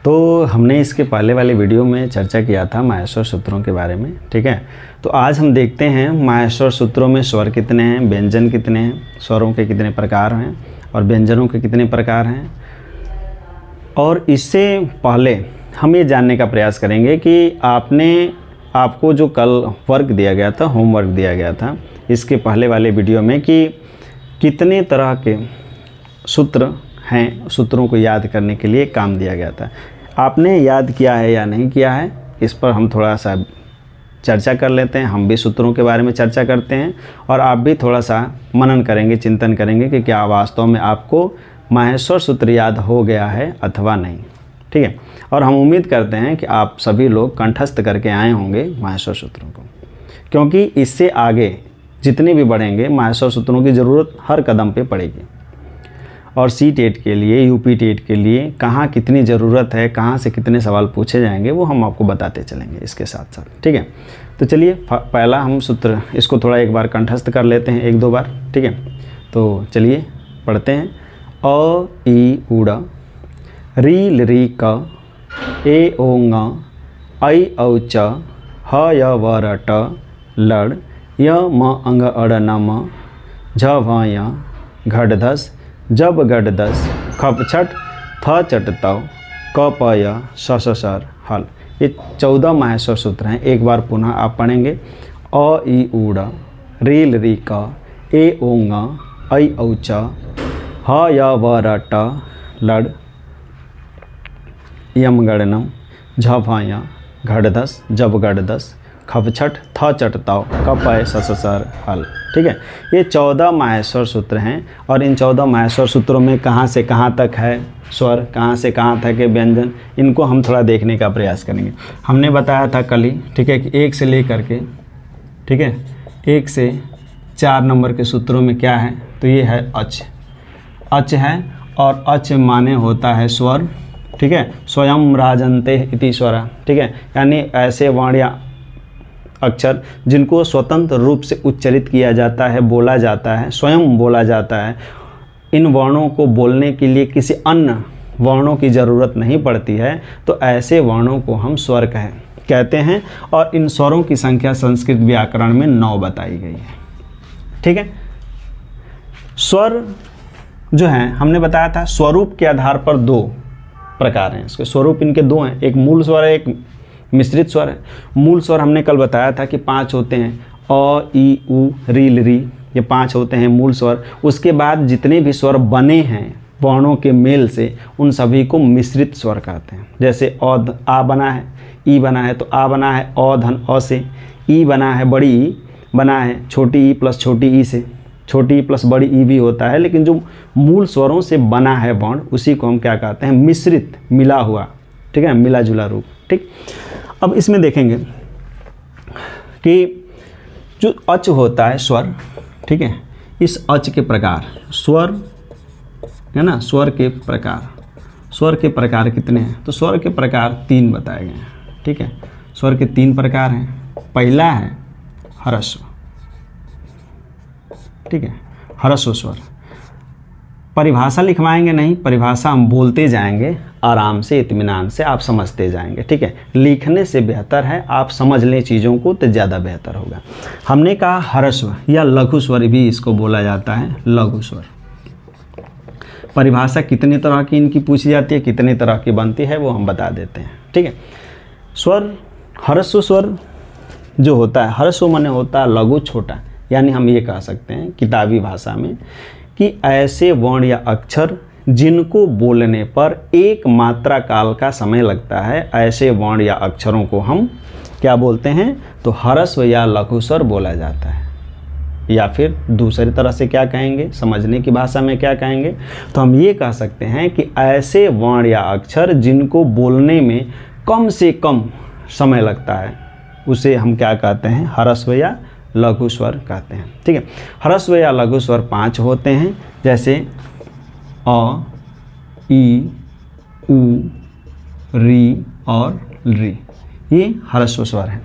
तो हमने इसके पहले वाले वीडियो में चर्चा किया था माहेश्वर सूत्रों के बारे में, ठीक है। तो आज हम देखते हैं माहेश्वर सूत्रों में स्वर कितने हैं, व्यंजन कितने हैं, स्वरों के कितने प्रकार हैं और व्यंजनों के कितने प्रकार हैं। और इससे पहले हम ये जानने का प्रयास करेंगे कि आपको जो कल वर्क दिया गया था, होमवर्क दिया गया था इसके पहले वाले वीडियो में, कि कितने तरह के सूत्र हैं, सूत्रों को याद करने के लिए काम दिया गया था। आपने याद किया है या नहीं किया है, इस पर हम थोड़ा सा चर्चा कर लेते हैं। हम भी सूत्रों के बारे में चर्चा करते हैं और आप भी थोड़ा सा मनन करेंगे, चिंतन करेंगे कि क्या वास्तव में आपको माहेश्वर सूत्र याद हो गया है अथवा नहीं, ठीक है। और हम उम्मीद करते हैं कि आप सभी लोग कंठस्थ करके आए होंगे माहेश्वर सूत्रों को, क्योंकि इससे आगे जितने भी बढ़ेंगे माहेश्वर सूत्रों की ज़रूरत हर कदम पे पड़ेगी। और सी-टेट के लिए, यूपी-टेट के लिए कहाँ कितनी ज़रूरत है, कहाँ से कितने सवाल पूछे जाएंगे, वो हम आपको बताते चलेंगे इसके साथ साथ, ठीक है। तो चलिए पहला हम सूत्र इसको थोड़ा एक बार कंठस्थ कर लेते हैं, एक दो बार, ठीक है। तो चलिए पढ़ते हैं। अ ई उड़ री ल री क ए ओ ङ ऐ औ च ह य व र ट लड़ य म अंग अड़ न म झ भ य घट धस जब गढ़ दस खप छठ थ चट तव क प य स स सर हल। ये 14 माहेश्वर सूत्र हैं। एक बार पुनः आप पढ़ेंगे। अ ई उड़ री ल री क ए ओ ङ ऐ औ च ह य व र ट लड़ यम गढ़ नम झ भ य घट दस जब गढ़ दस खप छठ थ चट तव क प य स स सर हल, ठीक है। ये 14 माहेश्वर सूत्र हैं और इन 14 माहेश्वर सूत्रों में कहाँ से कहाँ तक है स्वर, कहाँ से कहाँ तक है व्यंजन, इनको हम थोड़ा देखने का प्रयास करेंगे। हमने बताया था कल ही, ठीक है, कि 1 से लेकर के, ठीक है, 1 से 4 नंबर के सूत्रों में क्या है, तो ये है अच। अच है और अच माने होता है स्वर, ठीक है। स्वयं राजन्ते इति स्वरा, ठीक है, यानी ऐसे वर्ण या अक्षर जिनको स्वतंत्र रूप से उच्चरित किया जाता है, बोला जाता है, स्वयं बोला जाता है। इन वर्णों को बोलने के लिए किसी अन्य वर्णों की ज़रूरत नहीं पड़ती है, तो ऐसे वर्णों को हम स्वर कहते हैं। और इन स्वरों की संख्या संस्कृत व्याकरण में 9 बताई गई है, ठीक है। स्वर जो हैं हमने बताया था स्वरूप के आधार पर 2 प्रकार हैं इसके। स्वरूप इनके 2 हैं, एक मूल स्वर है, एक मिश्रित स्वर है। मूल स्वर हमने कल बताया था कि 5 होते हैं, अ ई उ री ल री, ये 5 होते हैं मूल स्वर। उसके बाद जितने भी स्वर बने हैं वर्णों के मेल से, उन सभी को मिश्रित स्वर कहते हैं। जैसे आ बना है, ई बना है, तो आ बना है अ धन अ से, ई बना है बड़ी ई बना है छोटी ई प्लस छोटी ई से, छोटी ई प्लस बड़ी ई भी होता है, लेकिन जो मूल स्वरों से बना है वर्ण उसी को हम क्या कहते हैं, मिश्रित, मिला हुआ, ठीक है, मिला जुला रूप, ठीक। अब इसमें देखेंगे कि जो अच होता है स्वर, ठीक है, इस अच के प्रकार, स्वर है ना, स्वर के प्रकार कितने हैं, तो स्वर के प्रकार 3 बताए गए हैं, ठीक है। स्वर के 3 प्रकार हैं। पहला है ह्रस्व, ठीक है, ह्रस्व स्वर। परिभाषा लिखवाएंगे नहीं, परिभाषा हम बोलते जाएंगे आराम से, इत्मीनान से, आप समझते जाएंगे, ठीक है। लिखने से बेहतर है आप समझ लें चीज़ों को, तो ज़्यादा बेहतर होगा। हमने कहा ह्रस्व या लघु स्वर भी इसको बोला जाता है, लघु स्वर। परिभाषा कितने तरह की इनकी पूछी जाती है, कितने तरह की बनती है, वो हम बता देते हैं, ठीक है। स्वर, ह्रस्व स्वर जो होता है, ह्रस्व माने होता है लघु, छोटा, यानी हम ये कह सकते हैं किताबी भाषा में कि ऐसे वर्ण या अक्षर जिनको बोलने पर 1 मात्रा काल का समय लगता है, ऐसे वर्ण या अक्षरों को हम क्या बोलते हैं, तो ह्रस्व या लघु स्वर बोला जाता है। या फिर दूसरी तरह से क्या कहेंगे, समझने की भाषा में क्या कहेंगे, तो हम ये कह सकते हैं कि ऐसे वर्ण या अक्षर जिनको बोलने में कम से कम समय लगता है, उसे हम क्या कहते हैं, ह्रस्व या लघु स्वर कहते हैं, ठीक है। ह्रस्व या लघु स्वर 5 होते हैं, जैसे अ, ई, उ, री और री, ये ह्रस्व स्वर है,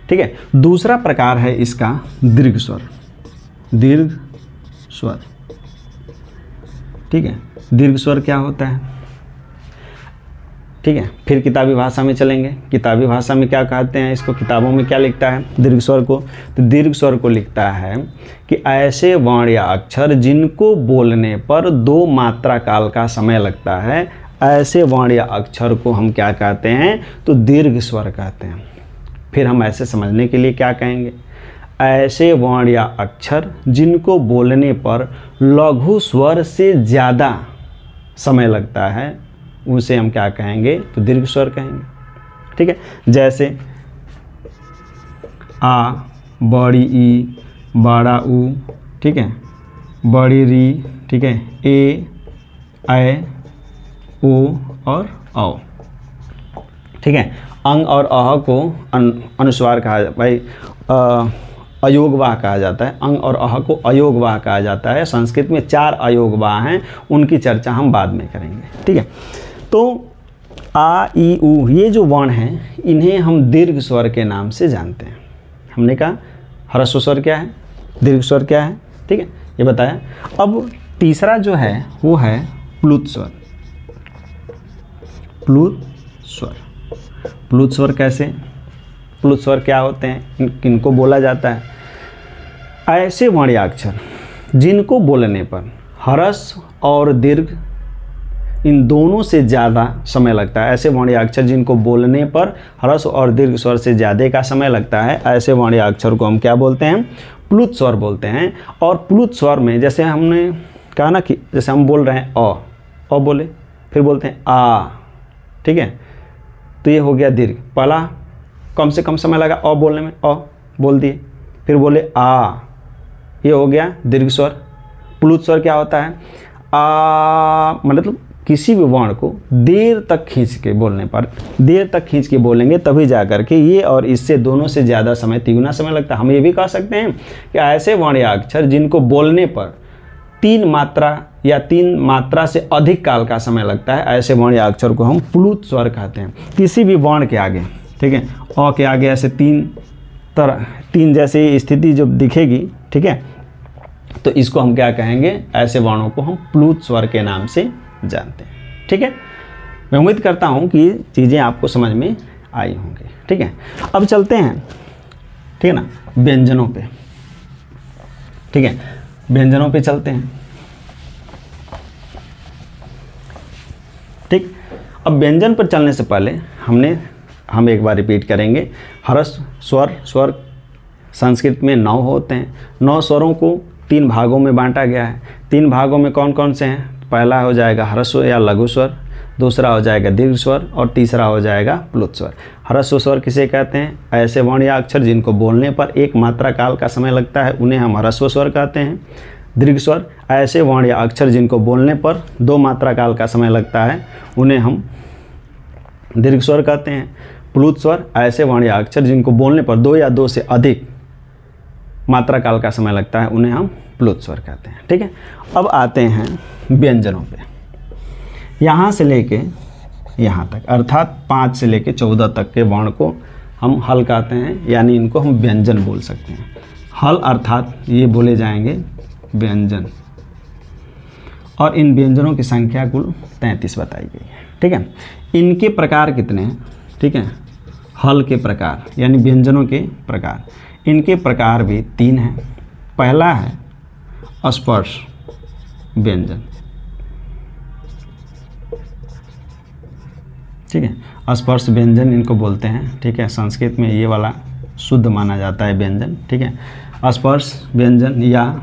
ठीक है। दूसरा प्रकार है इसका दीर्घ स्वर, दीर्घ स्वर, ठीक है। दीर्घ स्वर क्या होता है, ठीक है। फिर किताबी भाषा में चलेंगे। किताबी भाषा में क्या कहते हैं इसको, किताबों में क्या लिखता है दीर्घ स्वर को, तो दीर्घ स्वर को लिखता है कि ऐसे वर्ण या अक्षर जिनको बोलने पर 2 मात्रा काल का समय लगता है, ऐसे वर्ण या अक्षर को हम क्या कहते हैं, तो दीर्घ स्वर कहते हैं। फिर हम ऐसे समझने के लिए क्या कहेंगे, ऐसे वर्ण या अक्षर जिनको बोलने पर लघु स्वर से ज़्यादा समय लगता है, उसे हम क्या कहेंगे, तो दीर्घ स्वर कहेंगे। ठीक है, जैसे आ, बड़ी ई, बड़ा ऊ, ठीक है, बड़ी री, ठीक है, ए, ऐ, ओ और औ। ठीक है, अंग और अह को अनुस्वार कहा भाई अयोगवाह कहा जाता है। अंग और अह को अयोगवाह कहा जाता है। संस्कृत में 4 अयोगवाह हैं, उनकी चर्चा हम बाद में करेंगे। ठीक है, तो आ, ई, उ ये जो वर्ण हैं, इन्हें हम दीर्घ स्वर के नाम से जानते हैं। हमने कहा ह्रस्व स्वर क्या है, दीर्घ स्वर क्या है, ठीक है, ये बताया। अब तीसरा जो है वो है प्लुत स्वर। प्लुत स्वर, प्लुत स्वर कैसे, प्लुत स्वर क्या होते हैं, किनको बोला जाता है, ऐसे वर्ण या अक्षर जिनको बोलने पर ह्रस्व और दीर्घ इन दोनों से ज़्यादा समय लगता है। ऐसे वर्ण या अक्षर जिनको बोलने पर ह्रस्व और दीर्घ स्वर से ज़्यादा का समय लगता है, ऐसे वर्ण या अक्षर को हम क्या बोलते हैं, प्लुत स्वर बोलते हैं। और प्लुत स्वर में जैसे हमने कहा ना कि जैसे हम बोल रहे हैं अ बोले, फिर बोलते हैं आ, ठीक है, तो ये हो गया दीर्घ। पहला कम से कम समय लगा अ बोलने में, अ बोल दिए, फिर बोले आ, ये हो गया दीर्घ स्वर। प्लुत स्वर क्या होता है, आ मतलब किसी भी वर्ण को देर तक खींच के बोलने पर, देर तक खींच के बोलेंगे तभी जा कर के ये और इससे दोनों से ज़्यादा समय, तिगुना समय लगता है। हम ये भी कह सकते हैं कि ऐसे वर्ण या अक्षर जिनको बोलने पर 3 मात्रा या 3 मात्रा से अधिक काल का समय लगता है, ऐसे वर्ण या अक्षर को हम प्लुत स्वर कहते हैं। किसी भी वर्ण के आगे, ठीक है, अ के आगे ऐसे 3 जैसे स्थिति जब दिखेगी, ठीक है, तो इसको हम क्या कहेंगे, ऐसे वर्णों को हम प्लुत स्वर के नाम से जानते हैं। ठीक है, मैं उम्मीद करता हूँ कि ये चीज़ें आपको समझ में आई होंगी। ठीक है, अब चलते हैं, ठीक है ना, व्यंजनों पे। ठीक है, व्यंजनों पे चलते हैं। ठीक, अब व्यंजन पर चलने से पहले हम एक बार रिपीट करेंगे। ह्रस्व स्वर संस्कृत में 9 होते हैं। 9 स्वरों को 3 भागों में बांटा गया है। 3 भागों में कौन कौन से हैं, पहला हो जाएगा ह्रस्व या लघु स्वर, दूसरा हो जाएगा दीर्घ स्वर और तीसरा हो जाएगा प्लुत स्वर। ह्रस्व स्वर किसे कहते हैं, ऐसे वर्ण या अक्षर जिनको बोलने पर 1 मात्रा काल का समय लगता है, उन्हें हम ह्रस्व स्वर कहते हैं। दीर्घ स्वर ऐसे वर्ण या अक्षर जिनको बोलने पर 2 मात्रा काल का समय लगता है, उन्हें हम दीर्घ स्वर कहते हैं। प्लुत स्वर ऐसे वर्ण या अक्षर जिनको बोलने पर 2 या 2 से अधिक मात्रा काल का समय लगता है, उन्हें हम प्लुत स्वर कहते हैं। ठीक है, अब आते हैं व्यंजनों पे। यहाँ से लेके यहाँ तक, अर्थात 5 से लेके 14 तक के वर्ण को हम हल कहते हैं, यानी इनको हम व्यंजन बोल सकते हैं। हल अर्थात ये बोले जाएंगे व्यंजन, और इन व्यंजनों की संख्या कुल 33 बताई गई है। ठीक है, इनके प्रकार कितने हैं, ठीक है, हल के प्रकार यानी व्यंजनों के प्रकार, इनके प्रकार भी 3 हैं। पहला है स्पर्श व्यंजन। ठीक है, स्पर्श व्यंजन इनको बोलते हैं। ठीक है, संस्कृत में ये वाला शुद्ध माना जाता है व्यंजन। ठीक है, स्पर्श व्यंजन या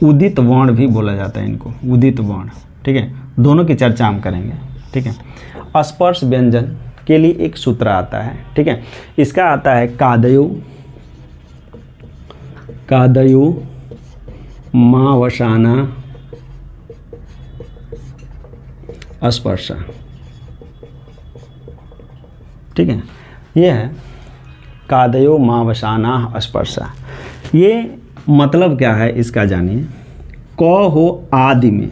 उदित वर्ण भी बोला जाता है इनको, उदित वर्ण। ठीक है, दोनों की चर्चा हम करेंगे। ठीक है, स्पर्श व्यंजन के लिए एक सूत्र आता है। ठीक है, इसका आता है कादयो मावसाना स्पर्शा। ठीक है, ये है कादयो मावसाना स्पर्शा। ये मतलब क्या है इसका जानिए। क हो आदि में,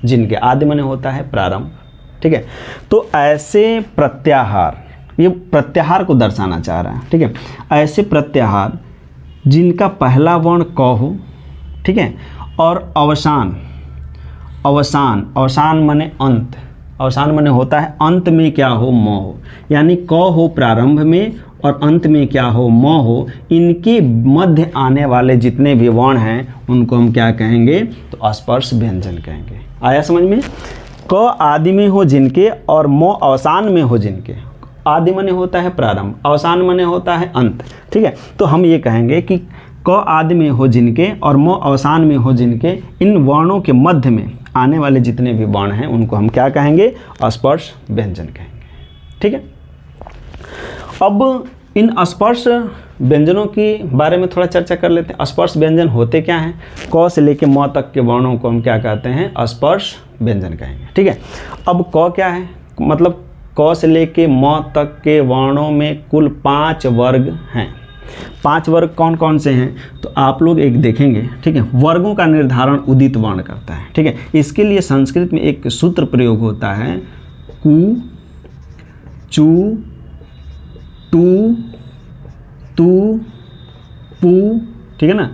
जिनके आदि माने होता है प्रारंभ। ठीक है, तो ऐसे प्रत्याहार, ये प्रत्याहार को दर्शाना चाह रहा है। ठीक है, ऐसे प्रत्याहार जिनका पहला वर्ण क हो, ठीक है, और अवसान माने अंत, अवसान माने होता है अंत में क्या हो, म हो, यानी क हो प्रारंभ में और अंत में क्या हो, म हो, इनके मध्य आने वाले जितने भी वर्ण हैं उनको हम क्या कहेंगे, तो अस्पर्श व्यंजन कहेंगे। आया समझ में? क आदि में हो जिनके और म अवसान में हो जिनके। आदि माने होता है प्रारंभ, अवसान माने होता है अंत। ठीक है, तो हम ये कहेंगे कि क आदि में हो जिनके और म अवसान में हो जिनके, इन वर्णों के मध्य में आने वाले जितने भी वर्ण हैं उनको हम क्या कहेंगे, अस्पर्श व्यंजन कहेंगे। ठीक है, अब इन स्पर्श व्यंजनों के बारे में थोड़ा चर्चा कर लेते हैं। स्पर्श व्यंजन होते क्या हैं? क से लेके म तक के वर्णों को हम क्या कहते हैं, स्पर्श व्यंजन कहेंगे। ठीक है, अब क क्या है, मतलब क से लेके म तक के वर्णों में कुल 5 वर्ग हैं। 5 वर्ग कौन कौन से हैं, तो आप लोग एक देखेंगे। ठीक है, वर्गों का निर्धारण उदित वर्ण करता है। ठीक है, इसके लिए संस्कृत में एक सूत्र प्रयोग होता है, कु, चु, टू, तू, पू, ठीक है ना,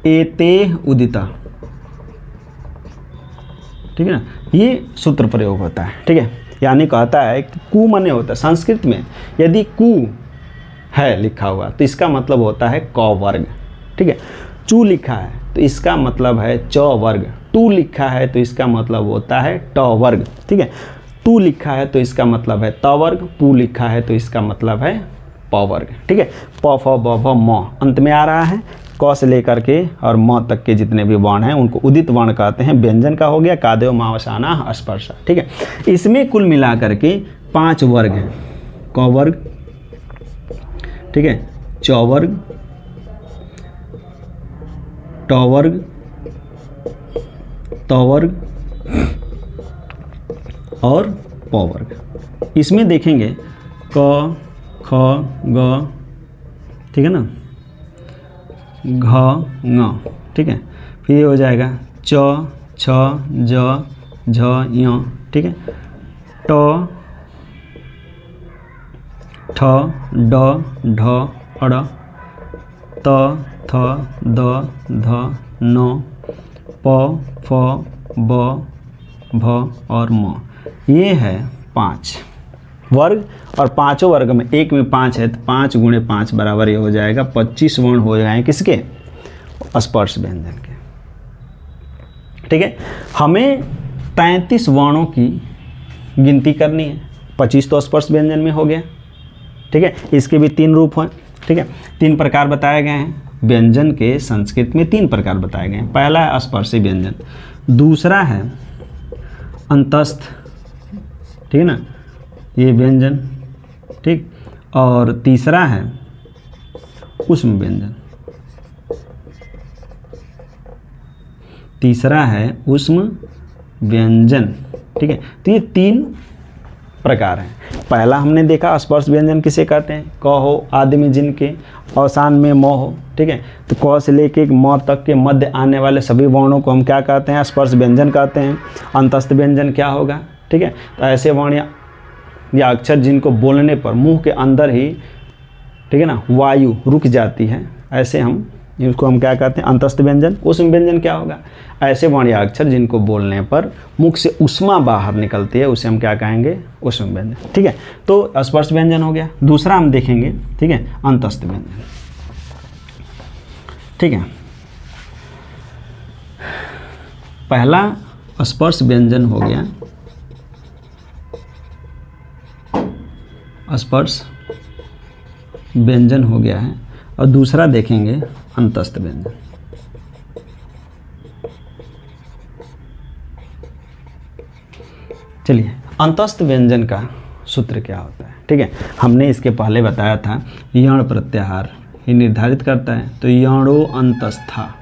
एते उदिता। ठीक है ना, ये सूत्र प्रयोग होता है। ठीक है, यानी कहता है कि कु माने होता है संस्कृत में, यदि कु है लिखा हुआ तो इसका मतलब होता है क वर्ग। ठीक है, चू लिखा है तो इसका मतलब है च वर्ग, टू लिखा है तो इसका मतलब होता है ट वर्ग। ठीक है, टू लिखा है तो इसका मतलब है त वर्ग, पू लिखा है तो इसका मतलब है प वर्ग। ठीक है, प फ ब भ म अंत में आ रहा है, क से लेकर के और म तक के जितने भी वर्ण हैं उनको उदित वर्ण कहते हैं। व्यंजन का हो गया कादेव मावसाना स्पर्श। ठीक है, इसमें कुल मिला करके 5 वर्ग हैं, क वर्ग, ठीक है, च वर्ग, ट वर्ग, त वर्ग और प वर्ग। इसमें देखेंगे क, ख, ग, ठीक है ना, घ, ङ। ठीक है, फिर ये हो जाएगा च, छ, ज, झ, य। ठीक है, ट, ठ, ड, ढ, अड़, त, थ, द, ध, न, प, फ, ब, भ और म। ये है 5 वर्ग, और पांचों वर्ग में एक में 5 है तो 5 गुणे 5 बराबर ये हो जाएगा 25 वर्ण हो जाएंगे किसके, स्पर्श व्यंजन के। ठीक है, हमें 33 वर्णों की गिनती करनी है। 25 तो स्पर्श व्यंजन में हो गया। ठीक है, इसके भी 3 रूप हैं। ठीक है, 3 प्रकार बताए गए हैं। व्यंजन के संस्कृत में 3 प्रकार बताए गए हैं। पहला है स्पर्शी व्यंजन, दूसरा है अंतस्थ, ठीक है ना, ये व्यंजन। ठीक, और तीसरा है ऊष्म व्यंजन, तीसरा है ऊष्म व्यंजन। ठीक है, तो ये 3 प्रकार हैं। पहला हमने देखा स्पर्श व्यंजन किसे कहते हैं, क हो आदि में जिनके, अवसान में म हो। ठीक है, तो क से लेके म तक के मध्य आने वाले सभी वर्णों को हम क्या कहते हैं, स्पर्श व्यंजन कहते हैं। अंतस्थ व्यंजन क्या होगा, ठीक है, तो ऐसे वर्ण या अक्षर जिनको बोलने पर मुंह के अंदर ही, ठीक है ना, वायु रुक जाती है, ऐसे हम इसको हम क्या कहते हैं, अंतस्थ व्यंजन। ऊष्म व्यंजन क्या होगा, ऐसे वर्ण या अक्षर जिनको बोलने पर मुख से ऊष्मा बाहर निकलती है, उसे हम क्या कहेंगे, ऊष्म व्यंजन। ठीक है, तो स्पर्श व्यंजन हो गया। दूसरा हम देखेंगे, ठीक है, अंतस्थ व्यंजन। ठीक है, पहला स्पर्श व्यंजन हो गया स्पर्श व्यंजन हो गया है, और दूसरा देखेंगे अंतस्थ व्यंजन। चलिए, अंतस्थ व्यंजन का सूत्र क्या होता है। ठीक है, हमने इसके पहले बताया था, यण प्रत्याहार ही निर्धारित करता है, तो यणो अंतस्था,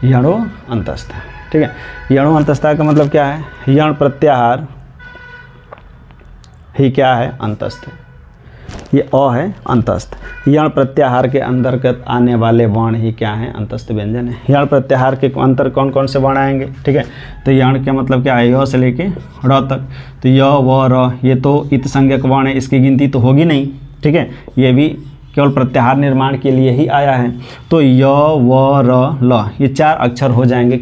यणो अंतस्था। ठीक है, यणो अंतस्था का मतलब क्या है, यण प्रत्याहार ही क्या है, अंतस्थ। ये अ है अंतस्थ, यण प्रत्याहार के अंतर्गत आने वाले वर्ण ही क्या है, अंतस्थ व्यंजन है। यण प्रत्याहार के अंतर कौन कौन से वर्ण आएंगे, ठीक है, तो यण का मतलब क्या है, य से लेके र तक, तो य व र ये तो इत संज्ञक वर्ण है, इसकी गिनती तो होगी नहीं। ठीक है, ये भी केवल प्रत्याहार निर्माण के लिए ही आया है, तो य व र ल ये 4 अक्षर हो जाएंगे